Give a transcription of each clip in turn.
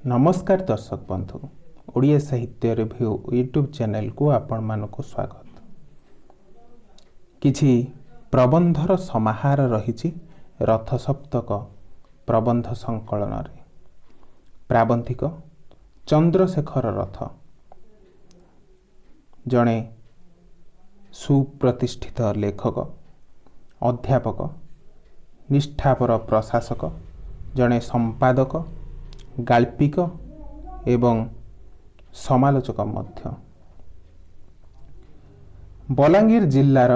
नमस्कार दर्शक बंधु, ओडिया साहित्य रिव्यू यूट्यूब चैनल को आपण मानक स्वागत। किछि प्रबंधर समाहार रही रथ सप्तक प्रबंध संकलन रे। प्राबंधिक चंद्रशेखर रथ जड़े सुप्रतिष्ठित लेखक, अध्यापक, निष्ठापर प्रशासक, जड़े संपादक, गाल्पिक एवं समालोचक मध्य। बलांगीर जिल्लार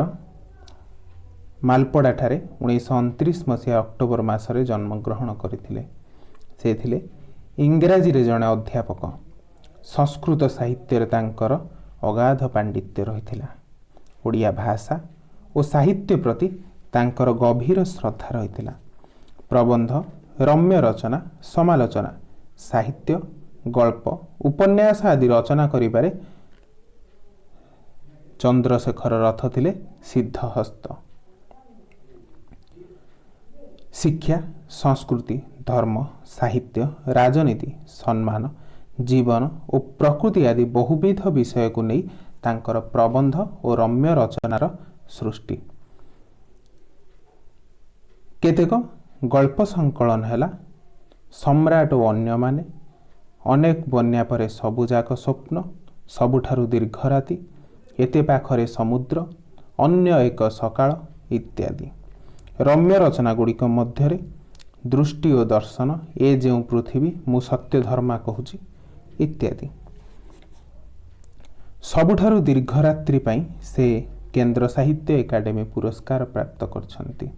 मालपड़ा ठारे 1929 मसीहा अक्टोबर मासरे जन्मग्रहण करथिले। से थिले इंग्राजी रे जणे अध्यापक। संस्कृत साहित्य रे तांकर अगाध पांडित्य रहिथिला। ओडिया भाषा और साहित्य प्रति तांकर गभीर श्रद्धा रहिथिला। प्रबंध, रम्य रचना, समालोचना, साहित्य, गल्प, उपन्यास आदि रचना करिबारे चंद्रशेखर रथ थिले सिद्धहस्त। शिक्षा, संस्कृति, धर्म, साहित्य, राजनीति, सम्मान, जीवन और प्रकृति आदि बहुविध विषय को नहीं तांकर प्रबंध और रम्य रचनार सृष्टि। केतेक गल्प संकलन हैला सम्राट और अन्य माने, अनेक बन्या परे सबुजाक स्वप्न, सबुठारु दीर्घ राति, एते पाखरे समुद्र, अन्य एक सकाळ इत्यादि। रम्य रचना गुड़िक मध्यरे दृष्टि और दर्शन, ए जेउ पृथ्वी मु सत्य धर्मा कहूची इत्यादि। सबुठारु दीर्घ रात्रि पई से केंद्र साहित्य एकाडेमी पुरस्कार प्राप्त करछंती।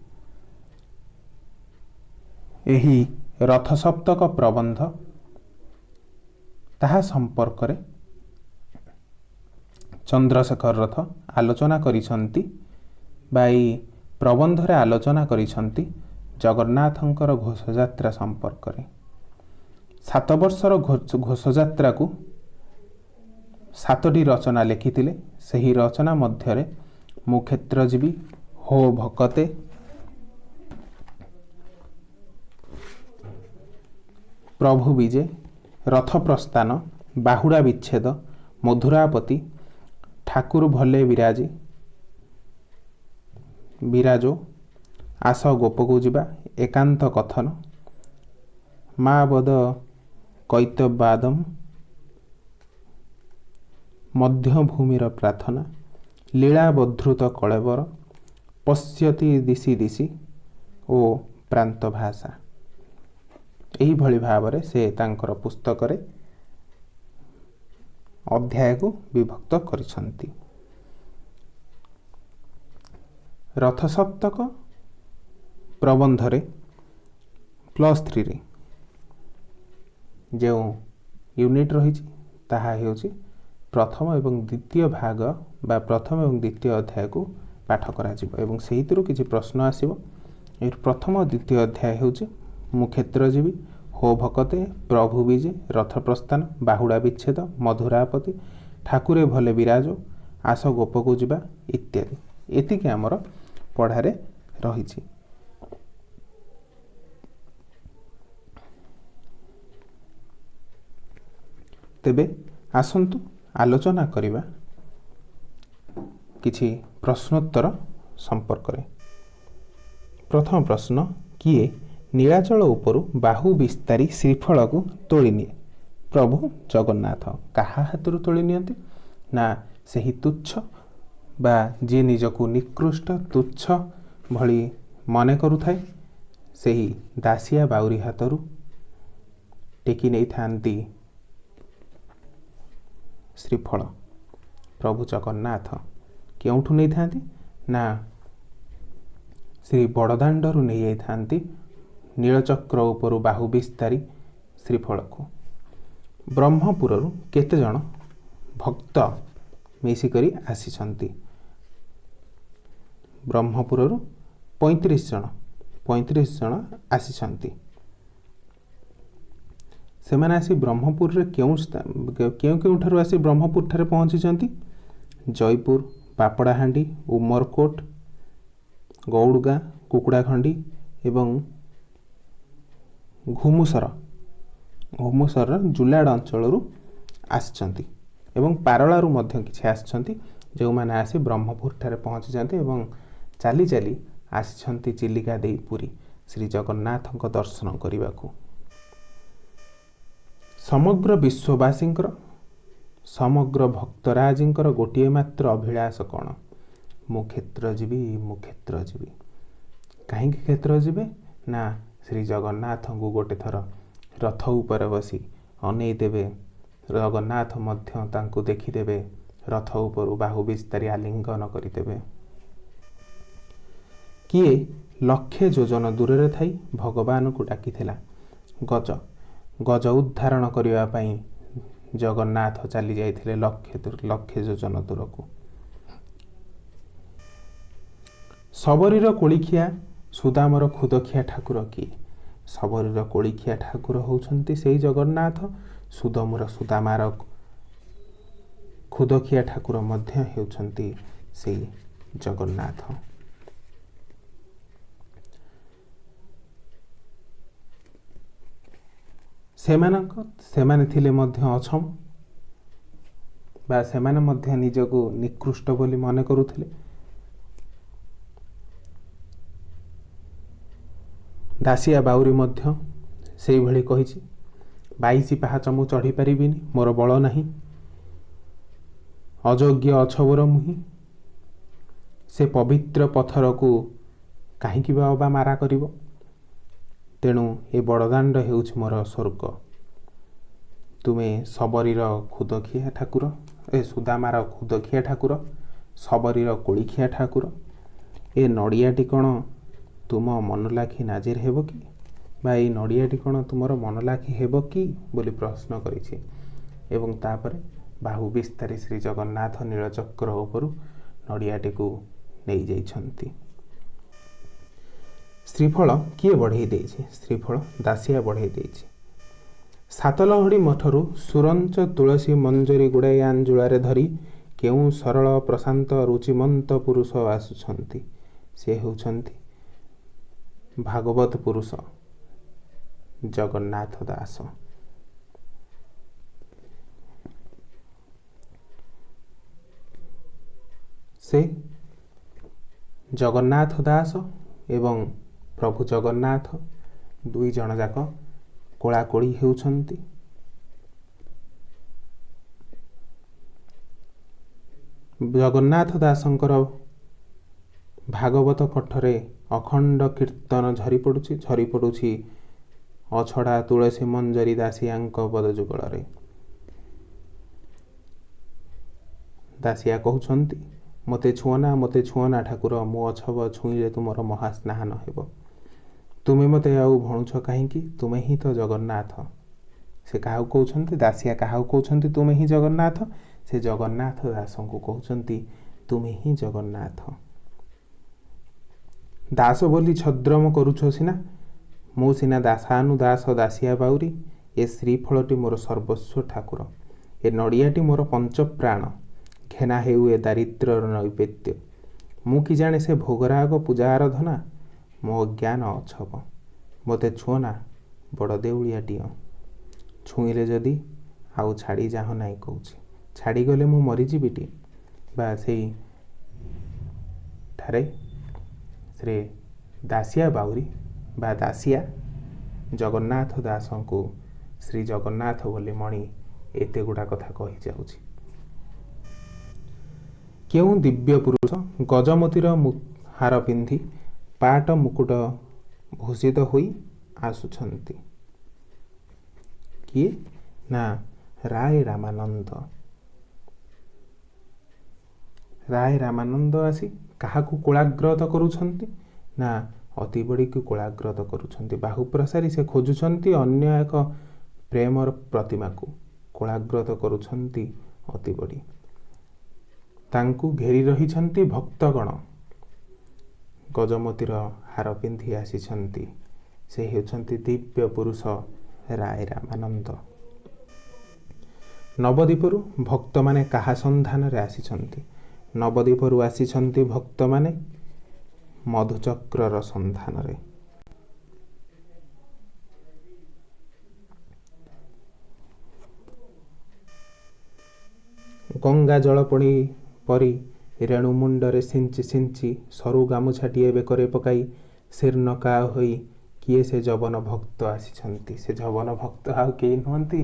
एही रथ सप्तक प्रबंध ताहा संपर्क रे चंद्रशेखर रथ आलोचना करिसंती बाई प्रबंध रे आलोचना करिसंती जगन्नाथंकर घोषयात्रा संपर्क रे। 7 वर्षर घोषयात्रा को 7टी रचना लिखिथिले। सही रचना मध्यरे मु क्षेत्रजीवी, हो भकते, प्रभु विजय, रथ प्रस्थान, बाहुड़ा विच्छेद, मधुरापति, ठाकुर भले विराजो, आस गोपकू जिबा, एकांत कथन, माबद कैतबादम, मध्यभूमिर प्रार्थना, लीला बद्धृत कलेबर, पश्यति दिशि दिशि ओ प्रांत भाषा। यही भली भावरे से तांकर पुस्तक रे अध्याय को विभक्त करिसंती। रथ सप्तक प्रबंध रे +3 रे जो यूनिट रही ताहा हेउची प्रथम एवं द्वितीय भाग बा प्रथम एवं द्वितीय अध्याय को पाठ करा जिवो एवं सेहितरु किछि प्रश्न आसीबो। ए प्रथम और द्वितीय अध्याय हेउची मु क्षेत्रजीवी, हो भकते, प्रभु विजय, रथ प्रस्थान, बाहुड़ा विच्छेद, मधुरापति, ठाकुरे भले विराजो, आस गोपकू जिबा इत्यादि। एतिके आमर पढ़ारे रहिछि। तेबे आसंतु आलोचना करिबा किछि प्रश्नोत्तर संपर्क रे। प्रथम प्रश्न, किए नीलाचल उपरु बाहु विस्तारी श्रीफल को तोली निए? प्रभु जगन्नाथ। कहा हाथरू तोली नियंती? ना सही तुच्छ बा जे निजको निकृष्ट तुच्छ भली मने करुथाए सही दासिया बाउरी हाथरू टेकी नहीं थांती श्रीफल। प्रभु जगन्नाथ केउठू नहीं थांती? ना श्री बड़दाण्डरू नहीं आई थांती नीलचक्र उपरु बाहु विस्तारी श्रीफल को। ब्रह्मपुर केते जन भक्त मिसिकरी आसीचंती? ब्रह्मपुर 35 जन आसीचंती। सेमाने आसी ब्रह्मपुर रे केउ ठारु आसी ब्रह्मपुर ठारे पहुंचीचंती? जयपुर, पापड़ाहांडी, उमरकोट, गौड़गाँ, कुकुड़ाखंडी एवं घुमुसर ଭୁବନେଶ୍ୱରର ଜୁଲାଡ଼ ଅଞ୍ଚଳରୁ ଆସିଛନ୍ତି ଏବଂ ପାରଳାରୁ ମଧ୍ୟ କିଛି ଆସିଛନ୍ତି, ଯେଉଁମାନେ ଆସି ବ୍ରହ୍ମପୁରଠାରେ ପହଞ୍ଚିଛନ୍ତି ଏବଂ ଚାଲି ଚାଲି ଆସିଛନ୍ତି ଚିଲିକା ଦେଇ ପୁରୀ ଶ୍ରୀ ଜଗନ୍ନାଥଙ୍କ ଦର୍ଶନ କରିବାକୁ। ସମଗ୍ର ବିଶ୍ୱବାସୀଙ୍କର, ସମଗ୍ର ଭକ୍ତରାଜଙ୍କର ଗୋଟିଏ ମାତ୍ର ଅଭିଳାଷ କ'ଣ? ମୁଁ କ୍ଷେତ୍ର ଯିବି, ମୁଁ କ୍ଷେତ୍ର ଯିବି। କାହିଁକି କ୍ଷେତ୍ର ଯିବେ? ନା ଶ୍ରୀ ଜଗନ୍ନାଥଙ୍କୁ ଗୋଟେ ଥର ରଥ ଉପରେ ବସି ଅନେଇ ଦେବେ। ଜଗନ୍ନାଥ ମଧ୍ୟ ତାଙ୍କୁ ଦେଖିଦେବେ, ରଥ ଉପରୁ ବାହୁ ବିସ୍ତାରି ଆଲିଙ୍ଗନ କରିଦେବେ। କିଏ ଲକ୍ଷେ ଯୋଜନ ଦୂରରେ ଥାଇ ଭଗବାନଙ୍କୁ ଡାକିଥିଲା। ଗଜ ଉଦ୍ଧାରଣ କରିବା ପାଇଁ ଜଗନ୍ନାଥ ଚାଲି ଯାଇଥିଲେ ଲକ୍ଷେ ଯୋଜନ ଦୂରକୁ। ଶବରୀର କୋଳିଖିଆ ସୁଦାମର ଖୁଦଖିଆ ଠାକୁର କିଏ? ଶବରୀର କୋଳିଖିଆ ଠାକୁର ହେଉଛନ୍ତି ସେଇ ଜଗନ୍ନାଥ। ସୁଦାମାର ଖୁଦଖିଆ ଠାକୁର ମଧ୍ୟ ହେଉଛନ୍ତି ସେଇ ଜଗନ୍ନାଥ। ସେମାନେ ଥିଲେ ମଧ୍ୟ ଅଛମ, ବା ସେମାନେ ମଧ୍ୟ ନିଜକୁ ନିକୃଷ୍ଟ ବୋଲି ମନେ କରୁଥିଲେ। ଦାସିଆ ବାଉରୀ ମଧ୍ୟ ସେଇଭଳି କହିଛି, 22 ପାହାଚ ମୁଁ ଚଢ଼ିପାରିବିନି, ମୋର ବଳ ନାହିଁ, ଅଯୋଗ୍ୟ ଅଛବର ମୁହିଁ। ସେ ପବିତ୍ର ପଥରକୁ କାହିଁକି ବା ଅବା ମାରା କରିବ? ତେଣୁ ଏ ବଡ଼ଦାଣ୍ଡ ହେଉଛି ମୋର ସ୍ୱର୍ଗ। ତୁମେ ଶବରୀର ଖୁଦଖିଆ ଠାକୁର, ସୁଦାମାର ଖୁଦଖିଆ ଠାକୁର, ଶବରୀର କୋଳିଖିଆ ଠାକୁର। ଏ ନଡ଼ିଆଟି କ'ଣ ତୁମ ମନଲାଖି ନାଜିର ହେବ କି? ବା ଏଇ ନଡ଼ିଆଟି କ'ଣ ତୁମର ମନଲାଖି ହେବ କି ବୋଲି ପ୍ରଶ୍ନ କରିଛି। ଏବଂ ତାପରେ ବାହୁ ବିସ୍ତାରି ଶ୍ରୀ ଜଗନ୍ନାଥ ନୀଳଚକ୍ର ଉପରୁ ନଡ଼ିଆଟିକୁ ନେଇଯାଇଛନ୍ତି। ଶ୍ରୀଫଳ କିଏ ବଢ଼େଇ ଦେଇଛି? ଶ୍ରୀଫଳ ଦାସିଆ ବଢ଼େଇ ଦେଇଛି। ସାତଲହଡ଼ି ମଠରୁ ସୁରଞ୍ଚ ତୁଳସୀ ମଞ୍ଜରୀ ଗୁଡ଼ାଏ ଆଞ୍ଜୁଳାରେ ଧରି କେଉଁ ସରଳ ପ୍ରଶାନ୍ତ ରୁଚିମନ୍ତ ପୁରୁଷ ଆସୁଛନ୍ତି? ସେ ହେଉଛନ୍ତି ଭାଗବତ ପୁରୁଷ ଜଗନ୍ନାଥ ଦାସ। ସେ ଜଗନ୍ନାଥ ଦାସ ଏବଂ ପ୍ରଭୁ ଜଗନ୍ନାଥ ଦୁଇ ଜଣ ଯାକ କୋଳାକୋଳି ହେଉଛନ୍ତି। ଜଗନ୍ନାଥ ଦାସଙ୍କର ଭାଗବତ କଣ୍ଠରେ ଅଖଣ୍ଡ କୀର୍ତ୍ତନ ଝରି ପଡ଼ୁଛି ଅଛଡ଼ା ତୁଳସୀ ମଞ୍ଜରୀ ଦାସିଆଙ୍କ ପଦଯୁଗଳରେ। ଦାସିଆ କହୁଛନ୍ତି, ମୋତେ ଛୁଅନା ଠାକୁର, ମୁଁ ଅଛବ ଛୁଇଁଲେ ତୁମର ମହାସ୍ନାନ ହେବ। ତୁମେ ମୋତେ ଆଉ ଭଣୁଛ କାହିଁକି? ତୁମେ ହିଁ ତ ଜଗନ୍ନାଥ। ସେ କାହାକୁ କହୁଛନ୍ତି? ଦାସିଆ କାହାକୁ କହୁଛନ୍ତି ତୁମେ ହିଁ ଜଗନ୍ନାଥ? ସେ ଜଗନ୍ନାଥ ଦାସଙ୍କୁ କହୁଛନ୍ତି ତୁମେ ହିଁ ଜଗନ୍ନାଥ। ଦାସ ବୋଲି ଛଦ୍ରମ କରୁଛ ସିନା, ମୁଁ ସିନା ଦାସାନୁଦାସ ଦାସିଆ ବାଉରୀ। ଏ ଶ୍ରୀଫଳଟି ମୋର ସର୍ବସ୍ୱ ଠାକୁର, ଏ ନଡ଼ିଆଟି ମୋର ପଞ୍ଚପ୍ରାଣ। ଘେନା ହେଉ ଏ ଦାରିଦ୍ର୍ୟର ନୈବେଦ୍ୟ। ମୁଁ କି ଜାଣେ ସେ ଭୋଗରାଗ ପୂଜା ଆରାଧନା। ମୋ ଅଜ୍ଞାନ ଅଛବ। ମୋତେ ଛୁଅନା ବଡ଼ ଦେଉଳିଆ ଟିଅ। ଛୁଇଁଲେ ଯଦି ଆଉ ଛାଡ଼ି ଯାହ ନାହିଁ କହୁଛି। ଛାଡ଼ିଗଲେ ମୁଁ ମରିଯିବିଟି। ବା ସେଇଠାରେ ଶ୍ରୀ ଦାସିଆ ବାଉରୀ ବା ଦାସିଆ ଜଗନ୍ନାଥ ଦାସଙ୍କୁ ଶ୍ରୀ ଜଗନ୍ନାଥ ବୋଲି ମଣି ଏତେ ଗୁଡ଼ା କଥା କହିଯାଉଛି। କେଉଁ ଦିବ୍ୟ ପୁରୁଷ ଗଜମତିର ହାର ପିନ୍ଧି ପାଟ ମୁକୁଟ ଭୂଷିତ ହୋଇ ଆସୁଛନ୍ତି? କିଏ? ନା ରାୟ ରାମାନନ୍ଦ। ରାୟ ରାମାନନ୍ଦ ଆସି କାହାକୁ କୋଳାଗ୍ରତ କରୁଛନ୍ତି? ନା ଅତିବଡ଼ିକୁ କୋଳାଗ୍ରତ କରୁଛନ୍ତି। ବାହୁ ପ୍ରସାରି ସେ ଖୋଜୁଛନ୍ତି ଅନ୍ୟ ଏକ ପ୍ରେମର ପ୍ରତିମାକୁ। କୋଳାଗ୍ରତ କରୁଛନ୍ତି ଅତିବଡ଼ି। ତାଙ୍କୁ ଘେରି ରହିଛନ୍ତି ଭକ୍ତଗଣ। ଗଜମତିର ହାର ପିନ୍ଧି ଆସିଛନ୍ତି। ସେ ହେଉଛନ୍ତି ଦିବ୍ୟ ପୁରୁଷ ରାୟ ରାମାନନ୍ଦ। ନବଦ୍ୱୀପରୁ ଭକ୍ତମାନେ କାହା ସନ୍ଧାନରେ ଆସିଛନ୍ତି? ନବଦ୍ୱୀପରୁ ଆସିଛନ୍ତି ଭକ୍ତମାନେ ମଧୁଚକ୍ରର ସନ୍ଧାନରେ। ଗଙ୍ଗା ଜଳ ପରି ରେଣୁ ମୁଣ୍ଡରେ ସିଞ୍ଚି ସିଞ୍ଚି ସରୁ ଗାମୁଛାଟିଏ ବେକରେ ପକାଇ ଶୀର୍ଣ୍ଣକା ହୋଇ କିଏ ସେ ଯବନ ଭକ୍ତ ଆସିଛନ୍ତି। ସେ ଯବନ ଭକ୍ତ ଆଉ କେହି ନୁହନ୍ତି,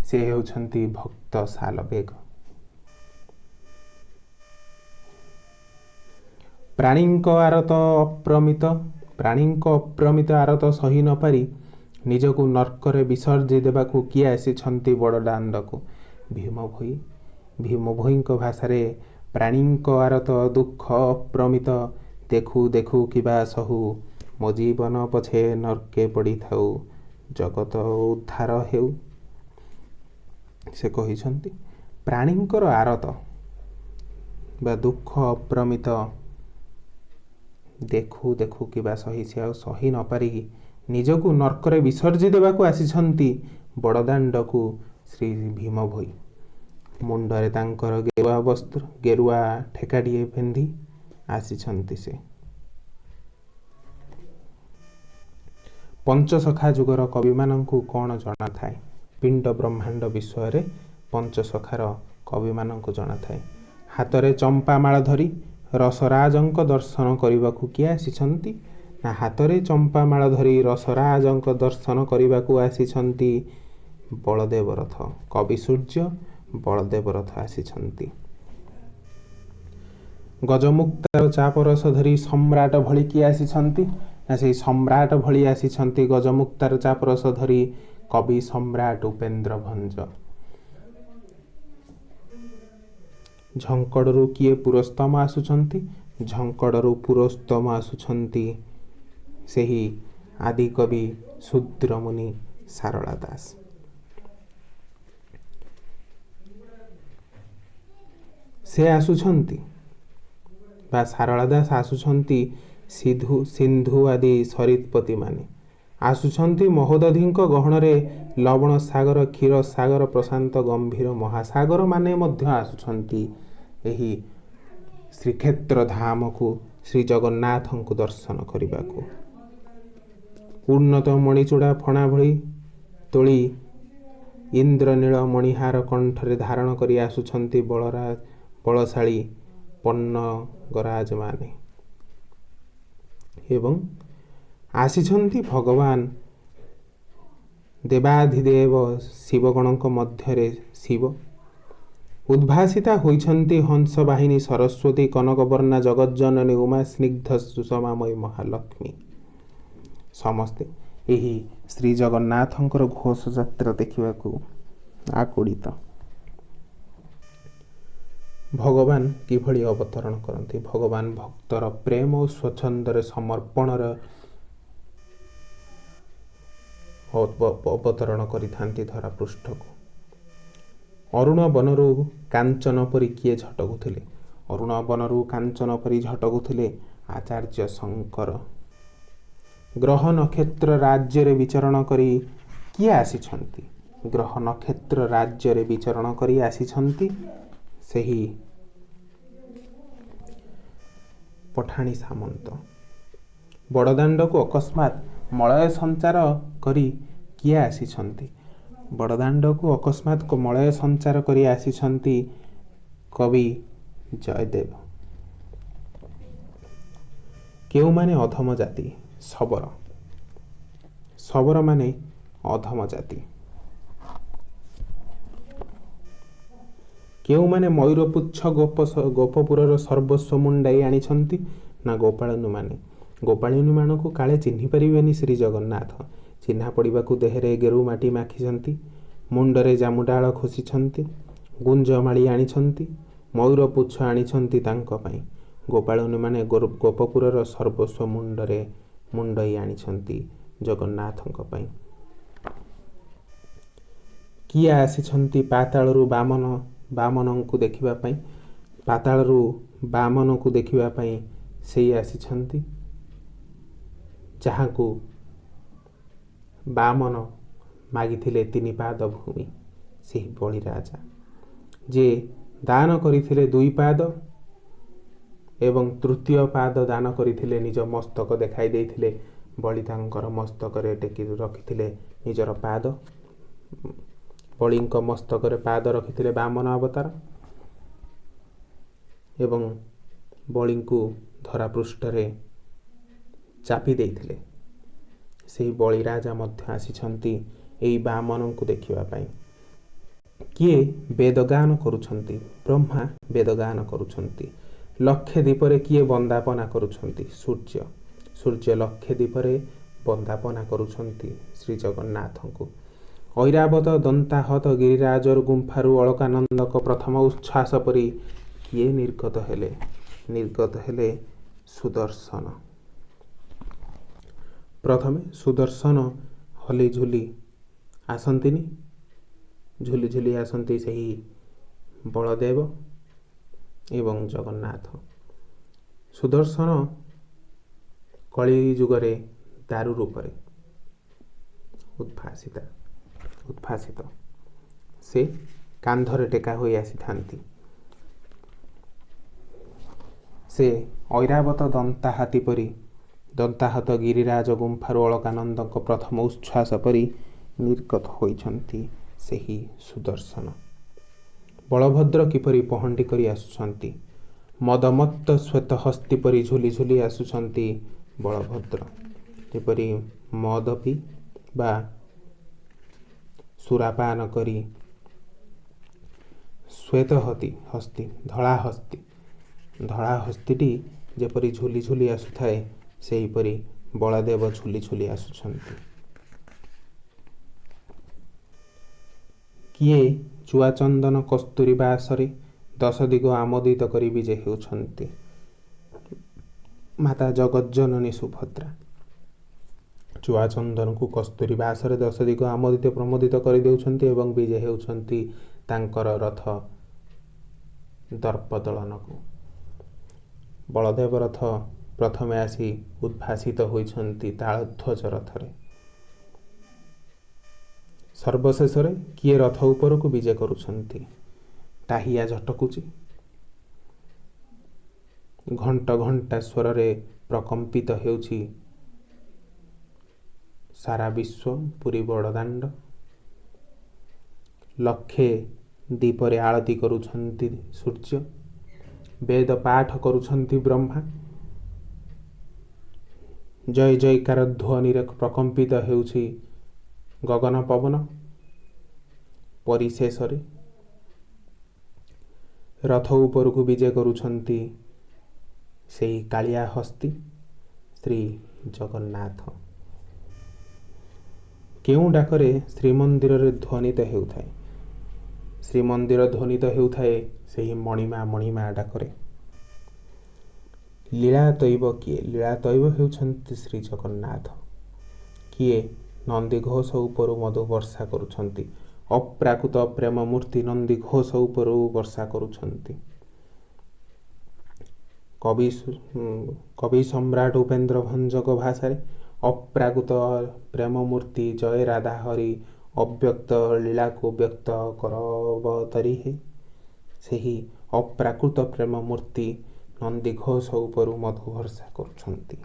ସେ ହେଉଛନ୍ତି ଭକ୍ତ ଶାଲବେଗ। ପ୍ରାଣୀଙ୍କ ଅପ୍ରମିତ ଆରତ ସହି ନ ପାରି ନିଜକୁ ନର୍କରେ ବିସର୍ଜି ଦେବାକୁ କିଏ ଆସିଛନ୍ତି ବଡ଼ ଦାଣ୍ଡକୁ। ଭୀମ ଭୋଇଙ୍କ ଭାଷାରେ ପ୍ରାଣୀଙ୍କ ଆରତ ଦୁଃଖ ଅପ୍ରମିତ ଦେଖୁ ଦେଖୁ କିବା ସହୁ, ମୋ ଜୀବନ ପଛେ ନର୍କେ ପଡ଼ିଥାଉ ଜଗତ ଉଦ୍ଧାର ହେଉ। ସେ କହିଛନ୍ତି ପ୍ରାଣୀଙ୍କର ଆରତ ବା ଦୁଃଖ ଅପ୍ରମିତ ଦେଖୁ ଦେଖୁ କିବା ସହି, ସେ ଆଉ ସହି ନ ପାରିକି ନିଜକୁ ନର୍କରେ ବିସର୍ଜି ଦେବାକୁ ଆସିଛନ୍ତି ବଡ଼ଦାଣ୍ଡକୁ ଶ୍ରୀ ଭୀମ ଭୋଇ। ମୁଣ୍ଡରେ ତାଙ୍କର ଗେରୁଆ ଠେକାଟିଏ ପିନ୍ଧି ଆସିଛନ୍ତି ସେ। ପଞ୍ଚସଖା ଯୁଗର କବିମାନଙ୍କୁ କ'ଣ ଜଣାଥାଏ? ପିଣ୍ଡ ବ୍ରହ୍ମାଣ୍ଡ ବିଷୟରେ ପଞ୍ଚସଖାର କବିମାନଙ୍କୁ ଜଣାଥାଏ। ହାତରେ ଚମ୍ପାମାଳ ଧରି ରସରାଜଙ୍କ ଦର୍ଶନ କରିବାକୁ କିଏ ଆସିଛନ୍ତି? ନା ହାତରେ ଚମ୍ପାମାଳ ଧରି ରସରାଜଙ୍କ ଦର୍ଶନ କରିବାକୁ ଆସିଛନ୍ତି ବଳଦେବ ରଥ। କବି ସୂର୍ଯ୍ୟ ବଳଦେବ ରଥ ଆସିଛନ୍ତି। ଗଜମୁକ୍ତାର ଚାପରସ ଧରି ସମ୍ରାଟ ଭଳି କିଏ ଆସିଛନ୍ତି? ନା ସେଇ ସମ୍ରାଟ ଭଳି ଆସିଛନ୍ତି ଗଜମୁକ୍ତାର ଚାପରସ ଧରି କବି ସମ୍ରାଟ ଉପେନ୍ଦ୍ର ଭଞ୍ଜ। ଝଙ୍କଡ଼ରୁ କିଏ ପୁରସ୍ତମ ଆସୁଛନ୍ତି? ଝଙ୍କଡ଼ରୁ ପୁରସ୍ତମ ଆସୁଛନ୍ତି ସେହି ଆଦିକବି ଶୂଦ୍ରମୁନି ସାରଳା ଦାସ। ସେ ଆସୁଛନ୍ତି ବା ସାରଳା ଦାସ ଆସୁଛନ୍ତି ସିନ୍ଧୁ ଆଦି ସରିତ୍ପତି ମାନେ ଆସୁଛନ୍ତି ମହୋଦଧିଙ୍କ ଗହଣରେ ଲବଣ ସାଗର କ୍ଷୀର ସାଗର ପ୍ରଶାନ୍ତ ଗମ୍ଭୀର ମହାସାଗର ମାନେ ମଧ୍ୟ ଆସୁଛନ୍ତି ଏହି ଶ୍ରୀକ୍ଷେତ୍ର ଧାମକୁ ଶ୍ରୀ ଜଗନ୍ନାଥଙ୍କୁ ଦର୍ଶନ କରିବାକୁ। ଉନ୍ନତ ମଣିଚୂଡ଼ା ଫଣା ଭଳି ତୋଳି ଇନ୍ଦ୍ରନୀଳ ମଣିହାର କଣ୍ଠରେ ଧାରଣ କରି ଆସୁଛନ୍ତି ବଳଶାଳୀ ପନ୍ନଗରାଜ ମାନେ ଏବଂ ଆସିଛନ୍ତି ଭଗବାନ ଦେବାଧିଦେବ ଶିବଗଣଙ୍କ ମଧ୍ୟରେ ଶିବ। ଉଦ୍ଭାସିତା ହୋଇଛନ୍ତି ହଂସ ବାହିନୀ ସରସ୍ୱତୀ କନକବର୍ଣ୍ଣା ଜଗଜ୍ଜନନୀ ଉମା ସ୍ନିଗ୍ଧ ସୁଷମାମୟୀ ମହାଲକ୍ଷ୍ମୀ। ସମସ୍ତେ ଏହି ଶ୍ରୀ ଜଗନ୍ନାଥଙ୍କର ଘୋଷଯାତ୍ରା ଦେଖିବାକୁ ଆକୁଳିତ। ଭଗବାନ କିଭଳି ଅବତରଣ କରନ୍ତି? ଭଗବାନ ଭକ୍ତର ପ୍ରେମ ଓ ସ୍ୱଚ୍ଛନ୍ଦରେ ସମର୍ପଣର ଅବତରଣ କରିଥାନ୍ତି ଧରା ପୃଷ୍ଠକୁ। ଅରୁଣ ବନରୁ କାଞ୍ଚନ ପରି କିଏ ଝଟକୁଥିଲେ? ଅରୁଣ ବନରୁ କାଞ୍ଚନ ପରି ଝଟକୁଥିଲେ ଆଚାର୍ଯ୍ୟ ଶଙ୍କର। ଗ୍ରହ ନକ୍ଷତ୍ର ରାଜ୍ୟରେ ବିଚରଣ କରି କିଏ ଆସିଛନ୍ତି? ଗ୍ରହ ନକ୍ଷତ୍ର ରାଜ୍ୟରେ ବିଚରଣ କରି ଆସିଛନ୍ତି ସେହି ପଠାଣି ସାମନ୍ତ। ବଡ଼ଦାଣ୍ଡକୁ ଅକସ୍ମାତ୍ ମଳୟ ସଞ୍ଚାର କରି କିଏ ଆସିଛନ୍ତି? ବଡ଼ଦାଣ୍ଡକୁ ଅକସ୍ମାତ୍ ମଳୟ ସଞ୍ଚାର କରି ଆସିଛନ୍ତି କବି ଜୟଦେବ। କେଉଁମାନେ ଅଧମ ଜାତି? ଶବରମାନେ ଅଧମ ଜାତି। କେଉଁମାନେ ମୟୂରପୁଚ୍ଛ ଗୋପପୁରର ସର୍ବସ୍ୱ ମୁଣ୍ଡାଇ ଆଣିଛନ୍ତି? ନା ଗୋପାଳନୀମାନେ। ଗୋପାଳିନୀମାନଙ୍କୁ କାଳେ ଚିହ୍ନି ପାରିବେନି ଶ୍ରୀ ଜଗନ୍ନାଥ। ଚିହ୍ନା ପଡ଼ିବାକୁ ଦେହରେ ଗେରୁ ମାଟି ମାଖିଛନ୍ତି, ମୁଣ୍ଡରେ ଜାମୁଡାଳ ଖୋସିଛନ୍ତି, ଗୁଞ୍ଜମାଳି ଆଣିଛନ୍ତି, ମୟୂରପୁଚ୍ଛ ଆଣିଛନ୍ତି ତାଙ୍କ ପାଇଁ। ଗୋପାଳନୀମାନେ ଗୋପପୁରର ସର୍ବସ୍ୱ ମୁଣ୍ଡଇ ଆଣିଛନ୍ତି ଜଗନ୍ନାଥଙ୍କ ପାଇଁ। କିଏ ଆସିଛନ୍ତି ପାତାଳରୁ ବାମନଙ୍କୁ ଦେଖିବା ପାଇଁ? ପାତାଳରୁ ବାମନକୁ ଦେଖିବା ପାଇଁ ସେଇ ଆସିଛନ୍ତି ଯାହାକୁ ବାମନ ମାଗିଥିଲେ 3 ପାଦ ଭୂମି। ସେହି ବଳିରାଜା ଯିଏ ଦାନ କରିଥିଲେ 2 ପାଦ ଏବଂ ତୃତୀୟ ପାଦ ଦାନ କରିଥିଲେ ନିଜ ମସ୍ତକ ଦେଖାଇ ଦେଇଥିଲେ। ବଳି ତାଙ୍କର ମସ୍ତକରେ ଟେକି ରଖିଥିଲେ ନିଜର ପାଦ। ବଳିଙ୍କ ମସ୍ତକରେ ପାଦ ରଖିଥିଲେ ବାମନ ଅବତାର। ଏବଂ ବଳିଙ୍କୁ ଧରାପୃଷ୍ଠରେ ଚାପି ଦେଇଥିଲେ। ସେହି ବଳିରାଜା ମଧ୍ୟ ଆସିଛନ୍ତି ଏହି ବାମନଙ୍କୁ ଦେଖିବା ପାଇଁ। କିଏ ବେଦଗାନ କରୁଛନ୍ତି? ବ୍ରହ୍ମା ବେଦଗାନ କରୁଛନ୍ତି। ଲକ୍ଷେ ଦୀପରେ କିଏ ବନ୍ଦାପନା କରୁଛନ୍ତି? ସୂର୍ଯ୍ୟ। ସୂର୍ଯ୍ୟ ଲକ୍ଷେ ଦୀପରେ ବନ୍ଦାପନା କରୁଛନ୍ତି ଶ୍ରୀ ଜଗନ୍ନାଥଙ୍କୁ। ଐରାବତ ଦନ୍ତାହତ ଗିରିରାଜରୁ ଗୁମ୍ଫାରୁ ଅଳକାନନ୍ଦଙ୍କ ପ୍ରଥମ ଉଚ୍ଛ୍ୱାସ ପରି କିଏ ନିର୍ଗତ ହେଲେ? ନିର୍ଗତ ହେଲେ ସୁଦର୍ଶନ। ପ୍ରଥମେ ସୁଦର୍ଶନ ହଲି ଝୁଲି ଆସନ୍ତିନି, ଝୁଲି ଝୁଲି ଆସନ୍ତି ସେହି ବଳଦେବ ଏବଂ ଜଗନ୍ନାଥ। ସୁଦର୍ଶନ କଳି ଯୁଗରେ ଦାରୁ ରୂପରେ ଉଦ୍ଭାସିତ। ସେ କାନ୍ଧରେ ଟେକା ହୋଇ ଆସିଥାନ୍ତି। ସେ ଐରାବତ ଦନ୍ତାହାତୀ ପରି, ଦନ୍ତାହତ ଗିରିରାଜ ଗୁମ୍ଫାରୁ ଅଳକାନନ୍ଦଙ୍କ ପ୍ରଥମ ଉଚ୍ଛ୍ୱାସ ପରି ନିର୍ଗତ ହୋଇଛନ୍ତି ସେହି ସୁଦର୍ଶନ। ବଳଭଦ୍ର କିପରି ପହଣ୍ଡି କରି ଆସୁଛନ୍ତି? ମଦମତ୍ତ ଶ୍ୱେତ ହସ୍ତି ପରି ଝୁଲି ଝୁଲି ଆସୁଛନ୍ତି ବଳଭଦ୍ର। ଯେପରି ମଦ ପିଇ ବା ସୁରାପାନ କରି ଶ୍ୱେତ ହସ୍ତି ଧଳା ହସ୍ତିଟି ଯେପରି ଝୁଲି ଝୁଲି ଆସୁଥାଏ, ସେହିପରି ବଳଦେବ ଝୁଲି ଝୁଲି ଆସୁଛନ୍ତି। କିଏ ଚୁଆଚନ୍ଦନ କସ୍ତୁରୀ ବାସରେ ଦଶ ଦିଗ ଆମୋଦିତ କରି ବିଜେ ହେଉଛନ୍ତି? ମାତା ଜଗଜ୍ଜନନୀ ସୁଭଦ୍ରା। ଚୁଆଚନ୍ଦନକୁ କସ୍ତୁରୀ ବାସରେ ଦଶ ଦିଗ ଆମୋଦିତ ପ୍ରମୋଦିତ କରିଦେଉଛନ୍ତି ଏବଂ ବିଜେ ହେଉଛନ୍ତି ତାଙ୍କର ରଥ ଦର୍ପଦଳନକୁ। ବଳଦେବ ରଥ ପ୍ରଥମେ ଆସି ଉଦ୍ଭାସିତ ହୋଇଛନ୍ତି ତାଳଧ୍ୱଜ ରଥରେ। ସର୍ବଶେଷରେ କିଏ ରଥ ଉପରକୁ ବିଜେ କରୁଛନ୍ତି? ଟାହିଆ ଝଟକୁଛି। ଘଣ୍ଟ ଘଣ୍ଟା ସ୍ୱରରେ ପ୍ରକମ୍ପିତ ହେଉଛି ସାରା ବିଶ୍ୱ, ପୁରୀ ବଡ଼ଦାଣ୍ଡ। ଲକ୍ଷେ ଦୀପରେ ଆଳତି କରୁଛନ୍ତି ସୂର୍ଯ୍ୟ। ବେଦ ପାଠ କରୁଛନ୍ତି ବ୍ରହ୍ମା। ଜୟ ଜୟକାର ଧ୍ୱନିରେ ପ୍ରକମ୍ପିତ ହେଉଛି ଗଗନ ପବନ। ପରିଶେଷରେ ରଥ ଉପରକୁ ବିଜେ କରୁଛନ୍ତି ସେହି କାଳିଆ ହସ୍ତି ଶ୍ରୀ ଜଗନ୍ନାଥ। କେଉଁ ଡାକରେ ଶ୍ରୀମନ୍ଦିରରେ ଧ୍ୱନିତ ହେଉଥାଏ? ଶ୍ରୀମନ୍ଦିର ଧ୍ୱନିତ ହେଉଥାଏ ସେହି ମଣିମା ମଣିମା ଡାକରେ। ଲୀଳାତୈବ କିଏ? ଲୀଳାତୈବ ହେଉଛନ୍ତି ଶ୍ରୀ ଜଗନ୍ନାଥ। କିଏ ନନ୍ଦିଘୋଷ ଉପରୁ ମଧୁ ବର୍ଷା କରୁଛନ୍ତି? ଅପ୍ରାକୃତ ପ୍ରେମ ମୂର୍ତ୍ତି ନନ୍ଦିଘୋଷ ଉପରୁ ବର୍ଷା କରୁଛନ୍ତି। କବି ସମ୍ରାଟ ଉପେନ୍ଦ୍ର ଭଞ୍ଜଙ୍କ ଭାଷାରେ ଅପ୍ରାକୃତ ପ୍ରେମ ମୂର୍ତ୍ତି ଜୟ ରାଧା ହରି ଅବ୍ୟକ୍ତ ଲୀଳାକୁ ବ୍ୟକ୍ତ କରବତରି ହେ। ସେହି ଅପ୍ରାକୃତ ପ୍ରେମ ମୂର୍ତ୍ତି ନନ୍ଦିଘୋଷ ଉପରୁ ମଧୁ ବର୍ଷା କରୁଛନ୍ତି।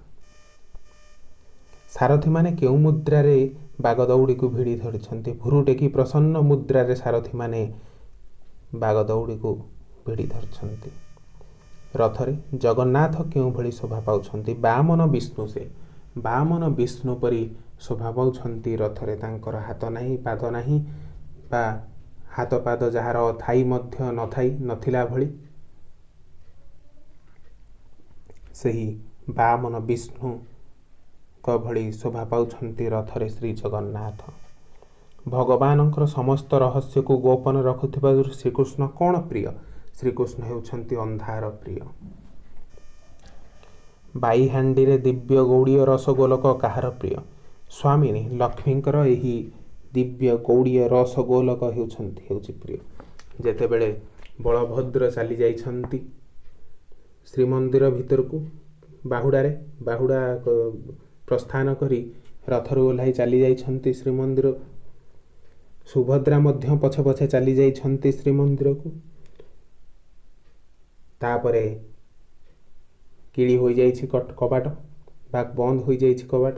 ସାରଥୀମାନେ କେଉଁ ମୁଦ୍ରାରେ ବାଗଦଉଡ଼ିକୁ ଭିଡ଼ି ଧରିଛନ୍ତି? ଭୁରୁ ଟେକି ପ୍ରସନ୍ନ ମୁଦ୍ରାରେ ସାରଥୀମାନେ ବାଗଦଉଡ଼ିକୁ ଭିଡ଼ି ଧରିଛନ୍ତି। ରଥରେ ଜଗନ୍ନାଥ କେଉଁଭଳି ଶୋଭା ପାଉଛନ୍ତି? ବାମନ ବିଷ୍ଣୁ ସେ। ବାମନ ବିଷ୍ଣୁ ପରି ଶୋଭା ପାଉଛନ୍ତି ରଥରେ। ତାଙ୍କର ହାତ ନାହିଁ, ପାଦ ନାହିଁ, ବା ହାତ ପାଦ ଯାହାର ଥାଇ ମଧ୍ୟ ନଥିଲା ଭଳି ସେହି ବାମନ ବିଷ୍ଣୁଙ୍କ ଭଳି ଶୋଭା ପାଉଛନ୍ତି ରଥରେ ଶ୍ରୀ ଜଗନ୍ନାଥ। ଭଗବାନଙ୍କର ସମସ୍ତ ରହସ୍ୟକୁ ଗୋପନ ରଖୁଥିବାରୁ ଶ୍ରୀକୃଷ୍ଣ କ'ଣ ପ୍ରିୟ? ଶ୍ରୀକୃଷ୍ଣ ହେଉଛନ୍ତି ଅନ୍ଧାର ପ୍ରିୟ। ବାଇହାଣ୍ଡିରେ ଦିବ୍ୟ ଗୌଡ଼ୀୟ ରସଗୋଲକ କାହାର ପ୍ରିୟ? ସ୍ୱାମିନୀ ଲକ୍ଷ୍ମୀଙ୍କର ଏହି ଦିବ୍ୟ ଗୌଡ଼ୀୟ ରସଗୋଲକ ହେଉଛି ପ୍ରିୟ। ଯେତେବେଳେ ବଳଭଦ୍ର ଚାଲି ଯାଇଛନ୍ତି ଶ୍ରୀମନ୍ଦିର ଭିତରକୁ ବାହୁଡ଼ା ପ୍ରସ୍ଥାନ କରି ରଥରୁ ଓହ୍ଲାଇ ଚାଲି ଯାଇଛନ୍ତି ଶ୍ରୀମନ୍ଦିର। ସୁଭଦ୍ରା ମଧ୍ୟ ପଛେ ପଛେ ଚାଲି ଯାଇଛନ୍ତି ଶ୍ରୀମନ୍ଦିରକୁ। ତାପରେ କିଳି ହୋଇଯାଇଛି କବାଟ ବା ବନ୍ଦ ହୋଇଯାଇଛି କବାଟ।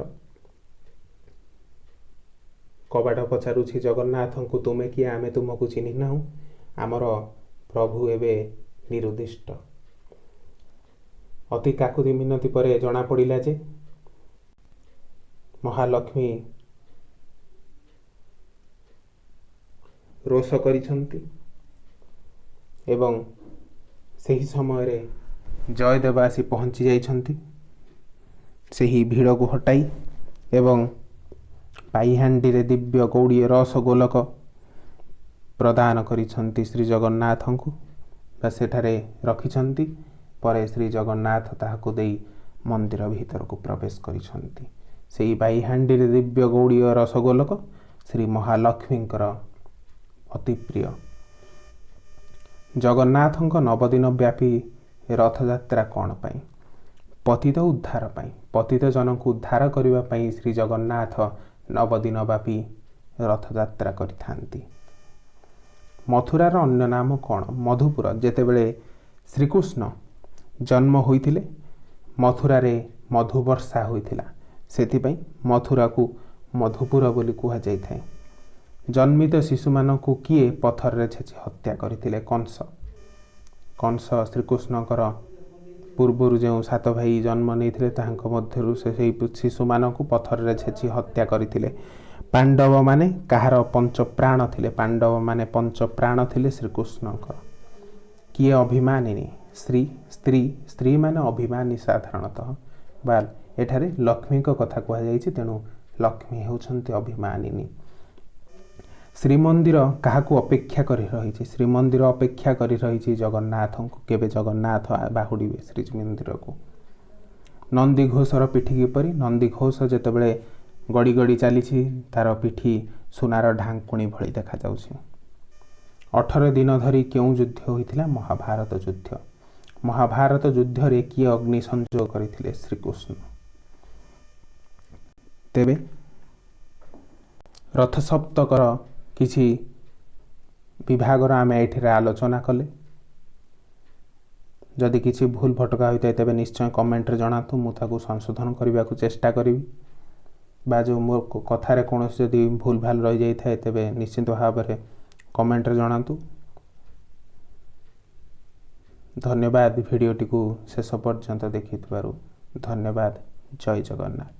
କବାଟ ପଚାରୁଛି ଜଗନ୍ନାଥଙ୍କୁ, ତୁମେ କିଏ? ଆମେ ତୁମକୁ ଚିହ୍ନି ନାହୁଁ। ଆମର ପ୍ରଭୁ ଏବେ ନିରୁଦ୍ଦିଷ୍ଟ। ଅତି କାକୁତି ମିନତି ପରେ ଜଣାପଡ଼ିଲା ଯେ ମହାଲକ୍ଷ୍ମୀ ରୋଷ କରିଛନ୍ତି ଏବଂ ସେହି ସମୟରେ ଜୟଦେବ ଆସି ପହଞ୍ଚି ଯାଇଛନ୍ତି ସେହି ଭିଡ଼କୁ ହଟାଇ ଏବଂ ପାଇହାଣ୍ଡିରେ ଦିବ୍ୟ ଗୌଡ଼ିଏ ରସଗୋଲକ ପ୍ରଦାନ କରିଛନ୍ତି ଶ୍ରୀ ଜଗନ୍ନାଥଙ୍କୁ ବା ସେଠାରେ ରଖିଛନ୍ତି। ପରେ ଶ୍ରୀ ଜଗନ୍ନାଥ ତାହାକୁ ଦେଇ ମନ୍ଦିର ଭିତରକୁ ପ୍ରବେଶ କରିଛନ୍ତି। ସେହି ପାଇହାଣ୍ଡିରେ ଦିବ୍ୟ ଗୌଡ଼ିୟ ରସଗୋଲକ ଶ୍ରୀ ମହାଲକ୍ଷ୍ମୀଙ୍କର ଅତି ପ୍ରିୟ। ଜଗନ୍ନାଥଙ୍କ ନବଦିନ ବ୍ୟାପୀ ରଥଯାତ୍ରା କ'ଣ ପାଇଁ? ପତିତ ଉଦ୍ଧାର ପାଇଁ। ପତିତ ଜନଙ୍କୁ ଉଦ୍ଧାର କରିବା ପାଇଁ ଶ୍ରୀ ଜଗନ୍ନାଥ ନବଦିନ ବ୍ୟାପୀ ରଥଯାତ୍ରା କରିଥାନ୍ତି। ମଥୁରାର ଅନ୍ୟ ନାମ କ'ଣ? ମଧୁପୁର। ଯେତେବେଳେ ଶ୍ରୀକୃଷ୍ଣ ଜନ୍ମ ହୋଇଥିଲେ ମଥୁରାରେ ମଧୁ ବର୍ଷା ହୋଇଥିଲା, ସେଥିପାଇଁ ମଥୁରାକୁ ମଧୁପୁର ବୋଲି କୁହାଯାଇଥାଏ। ଜନ୍ମିତ ଶିଶୁମାନଙ୍କୁ କିଏ ପଥରରେ ଛେଚି ହତ୍ୟା କରିଥିଲେ? କଂସ। କଂସ ଶ୍ରୀକୃଷ୍ଣଙ୍କର ପୂର୍ବରୁ ଯେଉଁ 7 ଭାଇ ଜନ୍ମ ନେଇଥିଲେ ତାହାଙ୍କ ମଧ୍ୟରୁ ସେହି ଶିଶୁମାନଙ୍କୁ ପଥରରେ ଛେଚି ହତ୍ୟା କରିଥିଲେ। ପାଣ୍ଡବମାନେ କାହାର ପଞ୍ଚପ୍ରାଣ ଥିଲେ? ପାଣ୍ଡବମାନେ ପଞ୍ଚପ୍ରାଣ ଥିଲେ ଶ୍ରୀକୃଷ୍ଣଙ୍କର। କିଏ ଅଭିମାନିନୀ? ସ୍ତ୍ରୀମାନେ ଅଭିମାନୀ ସାଧାରଣତଃ, ବା ଏଠାରେ ଲକ୍ଷ୍ମୀଙ୍କ କଥା କୁହାଯାଇଛି, ତେଣୁ ଲକ୍ଷ୍ମୀ ହେଉଛନ୍ତି ଅଭିମାନିନୀ। ଶ୍ରୀମନ୍ଦିର କାହାକୁ ଅପେକ୍ଷା କରି ରହିଛି? ଶ୍ରୀମନ୍ଦିର ଅପେକ୍ଷା କରି ରହିଛି ଜଗନ୍ନାଥଙ୍କୁ। କେବେ ଜଗନ୍ନାଥ ବାହୁଡ଼ିବେ ଶ୍ରୀମନ୍ଦିରକୁ? ନନ୍ଦିଘୋଷର ପିଠି କିପରି? ନନ୍ଦିଘୋଷ ଯେତେବେଳେ ଗଡ଼ି ଗଡ଼ି ଚାଲିଛି ତାର ପିଠି ସୁନାର ଢାଙ୍କୁଣୀ ଭଳି ଦେଖାଯାଉଛି। 18 ଦିନ ଧରି କେଉଁ ଯୁଦ୍ଧ ହୋଇଥିଲା? ମହାଭାରତ ଯୁଦ୍ଧ। ମହାଭାରତ ଯୁଦ୍ଧରେ କିଏ ଅଗ୍ନି ସଂଯୋଗ କରିଥିଲେ? ଶ୍ରୀକୃଷ୍ଣ। ତେବେ ରଥ ସପ୍ତକର କିଛି ବିଭାଗର ଆମେ ଏଠାରେ ଆଲୋଚନା କଲେ। ଯଦି କିଛି ଭୁଲ ଭଟକା ହୋଇଥାଏ ତେବେ ନିଶ୍ଚୟ କମେଣ୍ଟରେ ଜଣାନ୍ତୁ, ମୁଁ ତାକୁ ସଂଶୋଧନ କରିବାକୁ ଚେଷ୍ଟା କରିବି। ବା ଯେଉଁ ମୋ କଥାରେ କୌଣସି ଯଦି ଭୁଲ ଭାଲ ରହିଯାଇଥାଏ ତେବେ ନିଶ୍ଚିତ ଭାବରେ କମେଣ୍ଟରେ ଜଣାନ୍ତୁ। ଧନ୍ୟବାଦ ଭିଡ଼ିଓଟିକୁ ଶେଷ ପର୍ଯ୍ୟନ୍ତ ଦେଖିଥିବାରୁ। ଧନ୍ୟବାଦ। ଜୟ ଜଗନ୍ନାଥ।